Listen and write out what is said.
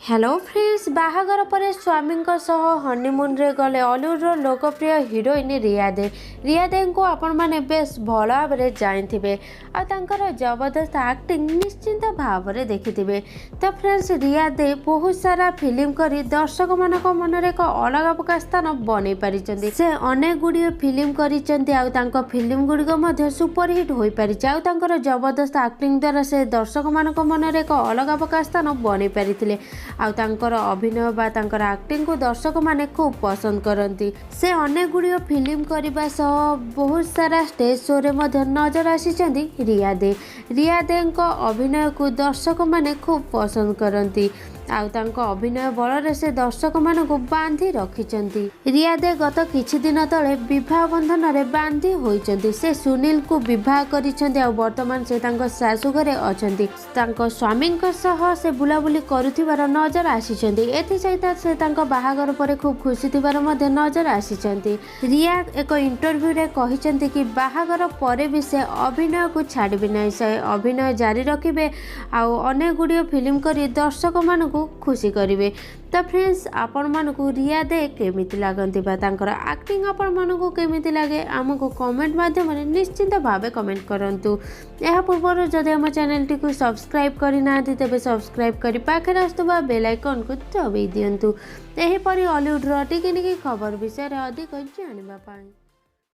Hello friends, बाहागर पर स्वामी honeymoon रे गले हॉलीवुड लोकप्रिय हिरोइन रिया दे। रिया दे को आपण मैंने बेस भल भाव जानी आर जबरदस्त एक्टिंग निश्चिंत भाव में देखिथे। तो फ्रेंड्स, रिया दे बहुत सारा फिल्म करी दर्शक मान मन एक अलग प्रकार स्थान बन पारी। से अनेक गुड़िए फिल्म कर फिल्म गुड़िक सुपरहिट हो पारी। जबरदस्त एक्टिंग द्वारा से दर्शक मान मन एक अलग प्रकार स्थान बन पारी। अभिनय बा एक्टिंग को दर्शक माने खूब पसंद करती। से अनेक गुड़िया फिल्म करने सह बहुत सारा स्टेज शो रे नजर आसी रिया दे। रिया दे अभिनय को दर्शक माने खूब पसंद करती। अभिनय बल से दर्शक मान को बांधि रखिंट। रिया दे गत किछि दिन तले विवाह बंधन रे बांधि होइचंती। से सुनील को विवाह करिसेंती। वर्तमान से सासु घरे अछंती। स्वामी से बुलाबुली करुथिबार नजर आसीचंती। एथि सहित से बाहागर पर खूब खुशी थिबार मध्य नजर आसीचंती। रिया एक इंटरव्यू रे कहिचंती कि बाहागर पर भी से अभिनय को छाड़बे नहीं। से अभिनय जारी रखिबे अनेक गुड़िए फिल्म करी दर्शक मान खुशी करेंगे। तो फ्रेंड्स, आपण मानकु रिया दे केमिति लागंती बा एक्टिंग आपण मानकु केमिति लागे आमको कमेंट माध्यम निश्चिंत भावे कमेंट करंतु। यह पूर्व जदि आम चैनल टी सब्सक्राइब करना तेज सब्सक्राइब कर पाखे आसुवा बेल आइकन को दबाई दिंतु। एहीपरि हॉलीवुड टिके निके खबर विषय अधिक जानिबा पाई।